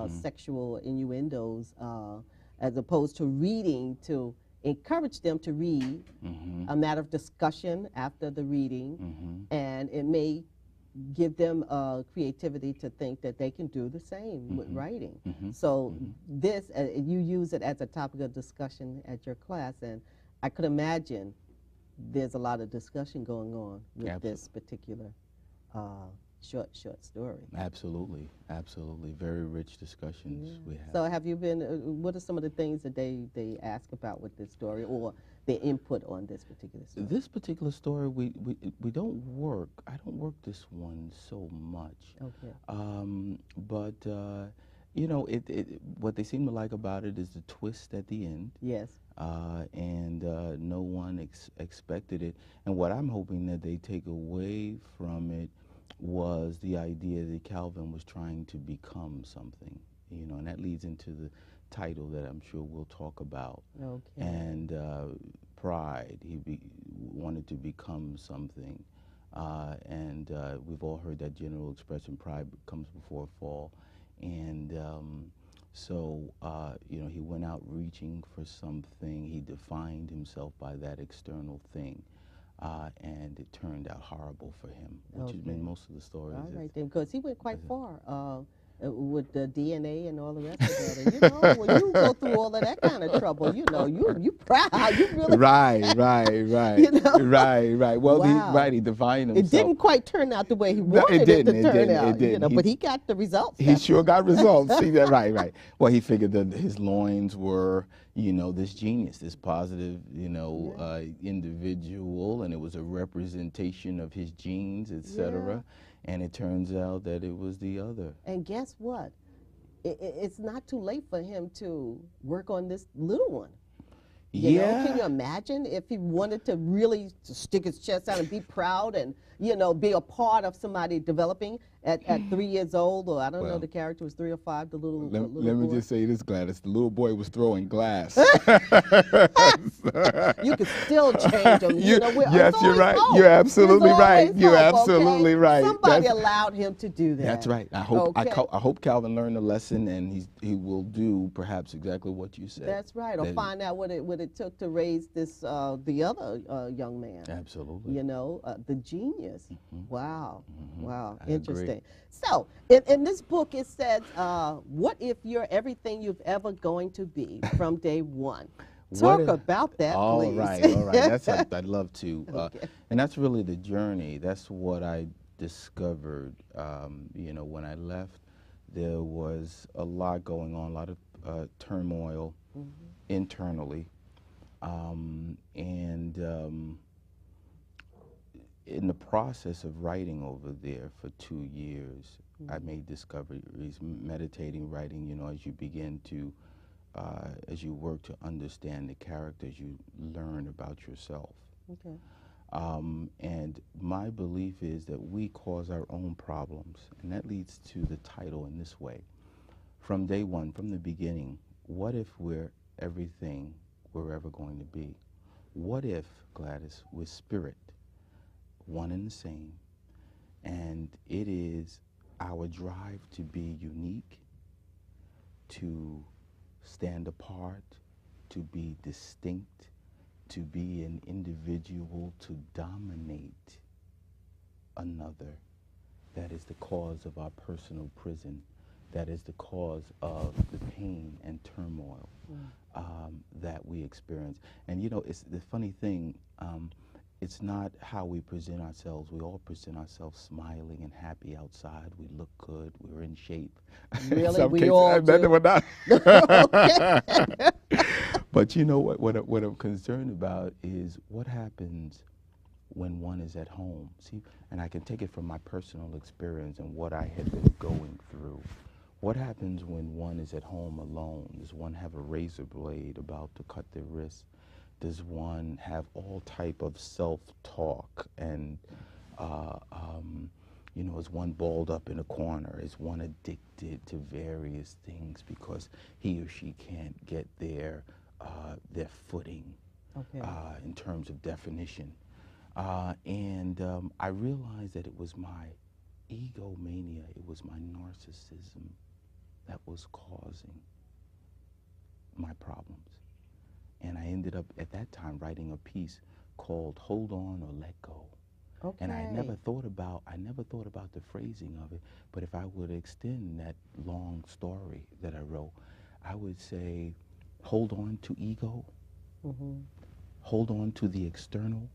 sexual innuendos, as opposed to reading to encourage them to read, a matter of discussion after the reading, and it may give them creativity to think that they can do the same with writing. So this, you use it as a topic of discussion at your class, and I could imagine there's a lot of discussion going on with this particular short story. Absolutely, absolutely. Very rich discussions we have. So have you been, what are some of the things that they ask about with this story, or their input on this particular story? This particular story, we don't work, I don't work this one so much. Okay. But, you know, what they seem to like about it is the twist at the end. Yes. And no one expected it. And what I'm hoping that they take away from it was the idea that Calvin was trying to become something, you know, and that leads into the title that I'm sure we'll talk about. Okay. And pride, he wanted to become something. And we've all heard that general expression, pride comes before a fall. And so, you know, he went out reaching for something. He defined himself by that external thing. And it turned out horrible for him, which has been most of the stories. All right, then, because he went quite far with the DNA and all the rest of that. And, you know, when you go through all of that kind of trouble, you know, you proud, you really right. You know? Right. Well, Wow. he defined himself. It didn't quite turn out the way he wanted it to turn out. It didn't. You know, but he got the results. He sure got results. See that? Right. Well, he figured that his loins were, you know, this genius, this positive, you know, individual, and it was a representation of his genes, etc. Yeah. And it turns out that it was the other. And guess what? It's not too late for him to work on this little one. You know, can you imagine if he wanted to really stick his chest out and be proud and, you know, be a part of somebody developing at 3 years old, or I don't know, the character was 3 or 5, the little Let boy. me just say this, Gladys. The little boy was throwing glass. You could still change them. You know, yes, you're right. Hope. You're absolutely right. You're hope, absolutely okay? right. Somebody allowed him to do that. That's right. I hope I hope Calvin learned a lesson, and he will do perhaps exactly what you said. That's right. Or find out what it took to raise this the other young man. Absolutely. You know, the genius. Wow. Wow. I Interesting. agree. So in this book it says, what if you're everything you've ever going to be from day one? Talk about that, all please. All right. That's I'd love to. Okay. And that's really the journey. That's what I discovered. You know, when I left, there was a lot going on, a lot of turmoil internally. In the process of writing over there for 2 years, I made discoveries, meditating, writing, you know, as you begin to, as you work to understand the characters, you learn about yourself. Okay. And my belief is that we cause our own problems, and that leads to the title in this way. From day one, from the beginning, what if we're everything we're ever going to be? What if, Gladys, we're spirit, one and the same, and it is our drive to be unique, to stand apart, to be distinct, to be an individual, to dominate another. That is the cause of our personal prison. That is the cause of the pain and turmoil that we experience. And you know, it's the funny thing, it's not how we present ourselves. We all present ourselves smiling and happy outside. We look good. We're in shape. Really? We all do. We're not. But you know what I'm concerned about is what happens when one is at home. See, and I can take it from my personal experience and what I had been going through. What happens when one is at home alone? Does one have a razor blade about to cut their wrist? Does one have all type of self-talk and, you know, is one balled up in a corner? Is one addicted to various things because he or she can't get their footing in terms of definition? And I realized that it was my egomania, it was my narcissism that was causing my problems. And I ended up at that time writing a piece called Hold On or Let Go. Okay. And I never thought about the phrasing of it, but if I would extend that long story that I wrote, I would say hold on to ego, hold on to the external,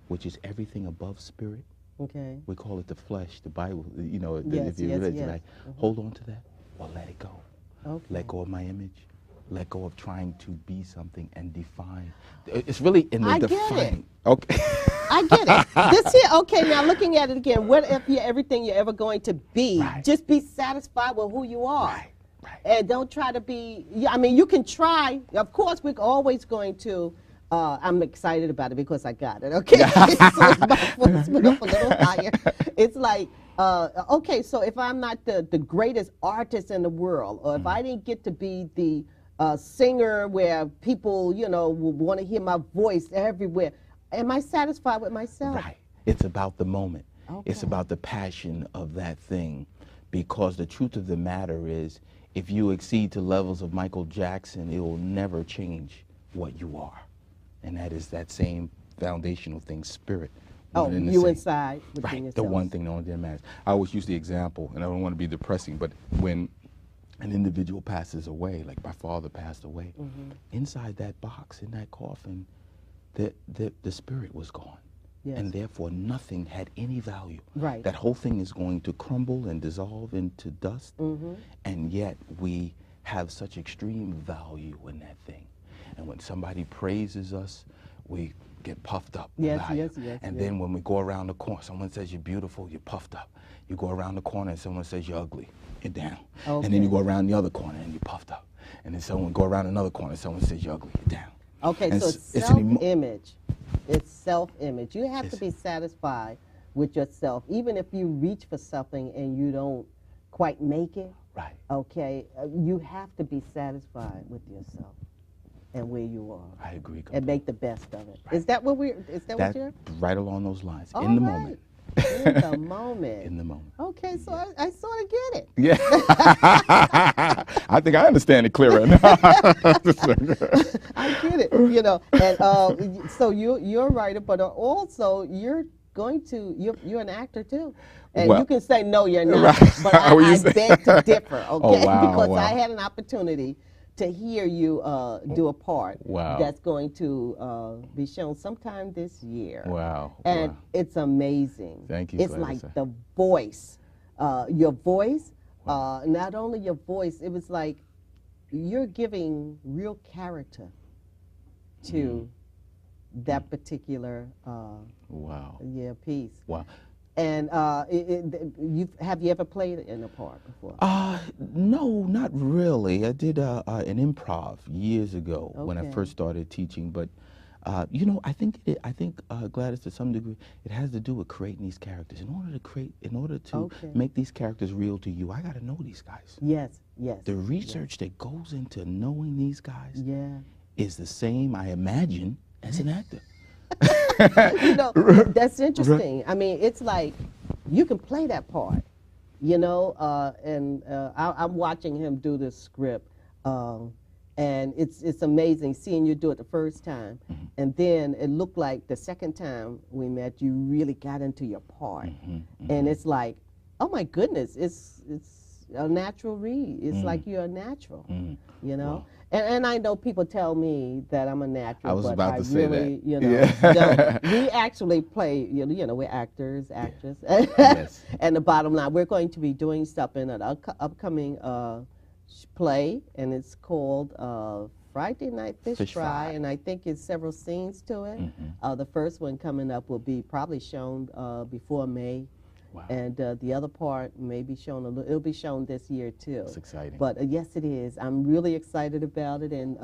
which is everything above spirit. Okay. We call it the flesh, the Bible, you know, Yes, if you yes, read yes. it, right? Hold on to that or let it go. Okay. Let go of my image. Let go of trying to be something and define. It's really in the I get defining. it. Okay. I get it. This here, okay, now looking at it again, what if you're everything you're ever going to be? Right. Just be satisfied with who you are. Right, right. And don't try to be, I mean, you can try. Of course, we're always going to, I'm excited about it because I got it, okay? So my foot's been up a little higher. It's like, okay, so if I'm not the greatest artist in the world, or if I didn't get to be the singer where people, you know, will want to hear my voice everywhere, am I satisfied with myself? Right. It's about the moment. Okay. It's about the passion of that thing. Because the truth of the matter is, if you exceed to levels of Michael Jackson, it will never change what you are. And that is that same foundational thing, spirit. Oh, One and the you same. inside within Right. yourself. The one thing, the only thing that matters. I always use the example, and I don't want to be depressing, but when an individual passes away, like my father passed away, inside that box, in that coffin, the spirit was gone. Yes. And therefore nothing had any value. Right. That whole thing is going to crumble and dissolve into dust, and yet we have such extreme value in that thing. And when somebody praises us, we get puffed up. Yes, about yes, it. yes, And yes. then when we go around the corner, someone says you're beautiful, you're puffed up. You go around the corner and someone says you're ugly, you're down. Okay. And then you go around the other corner and you're puffed up. And then someone go around another corner and someone says you're ugly, you're down. Okay, And so it's an self-image. It's self-image. You have to Yes. be satisfied with yourself, even if you reach for something and you don't quite make it. Right. Okay, you have to be satisfied with yourself and where you are, I agree completely. and make the best of it. Right. Is that what we're? Is that what you're? Right along those lines. All In the right. moment. In the moment. In the moment. Okay, so I sort of get it. Yeah. I think I understand it clearer now. I get it. You know, and so you're a writer, but also you're an actor too, and Well, you can say no, you're not. right. But I beg to differ, okay? wow, because wow. I had an opportunity to hear you do a part Wow. that's going to be shown sometime this year. Wow. And wow. it's amazing. Thank you, It's Clarissa. like the voice, your voice. Not only your voice, it was like you're giving real character to that particular Wow. piece. Wow. And have you ever played in a part before? No, not really. I did an improv years ago when I Okay. first started teaching, but you know, I think Gladys, to some degree, it has to do with creating these characters. In order to Okay. make these characters real to you, I got to know these guys. Yes, yes. The research that goes into knowing these guys Yeah. is the same, I imagine, as an actor. You know, that's interesting. I mean, it's like you can play that part, you know, and I'm watching him do this script, and it's amazing seeing you do it the first time, and then it looked like the second time we met, you really got into your part, and it's like, oh my goodness, it's a natural read. It's like you're a natural, you know. Wow. And I know people tell me that I'm a natural, I was but about I to say really, that. you know, Yeah. don't. We actually play, you know, we're actors, actors. Yes. And the bottom line, we're going to be doing stuff in an upcoming play, and it's called Friday Night Fish Fry, and I think it's several scenes to it. The first one coming up will be probably shown before May. Wow. And the other part may be shown it'll be shown this year too. It's exciting. But yes, it is. I'm really excited about it, and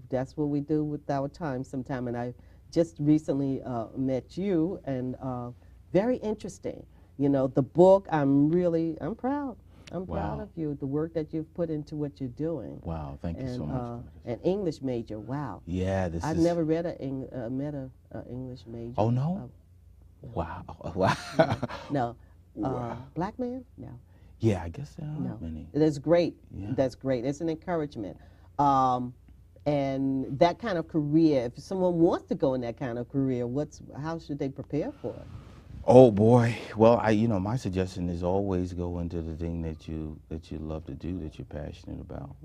that's what we do with our time sometime. And I just recently met you, and very interesting. You know, the book, I'm proud. I'm proud Wow. of you, the work that you've put into what you're doing. Wow, thank you And, so much. an English major, wow. Yeah, I've never read met a English major. Oh, no? Wow. Wow. No. Wow. Black man? No. Yeah, I guess there No. aren't many. That's great. Yeah. That's great. It's an encouragement. And that kind of career, if someone wants to go in that kind of career, how should they prepare for it? Oh boy. Well, my suggestion is always go into the thing that you love to do, that you're passionate about.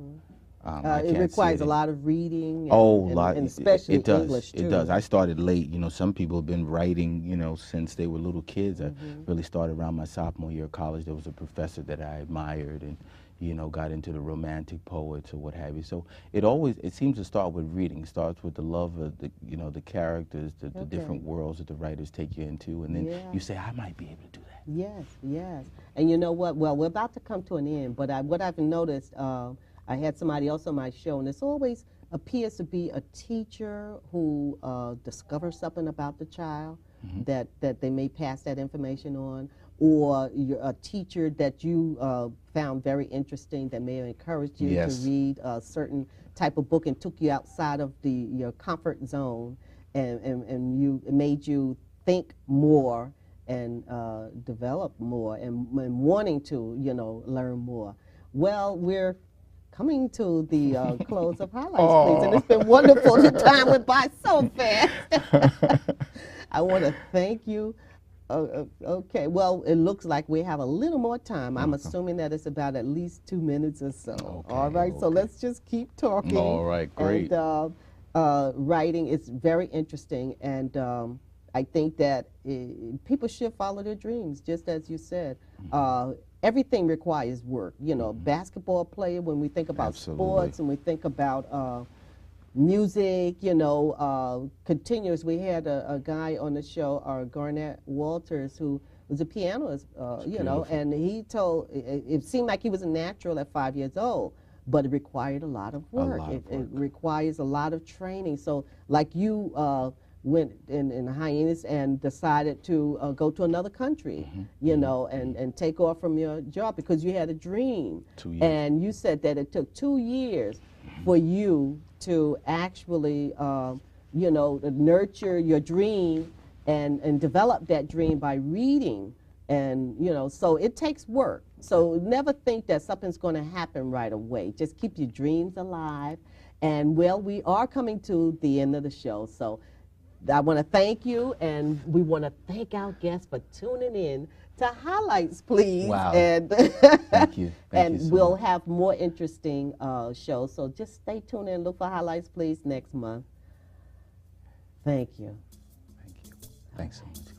It requires a lot of reading, and especially it does. English too. It does. I started late. Some people have been writing, since they were little kids. I really started around my sophomore year of college. There was a professor that I admired, and got into the romantic poets or what have you. So it seems to start with reading. It starts with the love of the characters, the different worlds that the writers take you into, and then you say, I might be able to do that. Yes, yes. And you know what? Well, we're about to come to an end, but what I've noticed, I had somebody else on my show, and this always appears to be a teacher who discovers something about the child that they may pass that information on, or a teacher that you found very interesting that may have encouraged you to read a certain type of book and took you outside of your comfort zone, and it made you think more and develop more and wanting to learn more. Well, we're coming to the close of Highlights, Please, and it's been wonderful. The time went by so fast. I want to thank you. Okay, well, it looks like we have a little more time. I'm assuming that it's about at least 2 minutes or so. Okay, all right, so let's just keep talking. All right, great. And writing is very interesting, and I think that people should follow their dreams, just as you said. Everything requires work. Basketball player, when we think about sports and we think about music, continuous. We had a guy on the show, Garnett Walters, who was a pianist, and he told, it seemed like he was a natural at 5 years old, but it required a lot of work. It requires a lot of training. So like you went in hiatus and decided to go to another country, and take off from your job because you had a dream. 2 years. And you said that it took 2 years for you to actually, nurture your dream and develop that dream by reading. And, so it takes work. So never think that something's going to happen right away. Just keep your dreams alive. And, well, we are coming to the end of the show. So I want to thank you, and we want to thank our guests for tuning in to Highlights, Please. Wow. And Thank you. Thank you so we'll much. have more interesting shows. So just stay tuned and look for Highlights, Please next month. Thank you. Thank you. Thanks so much.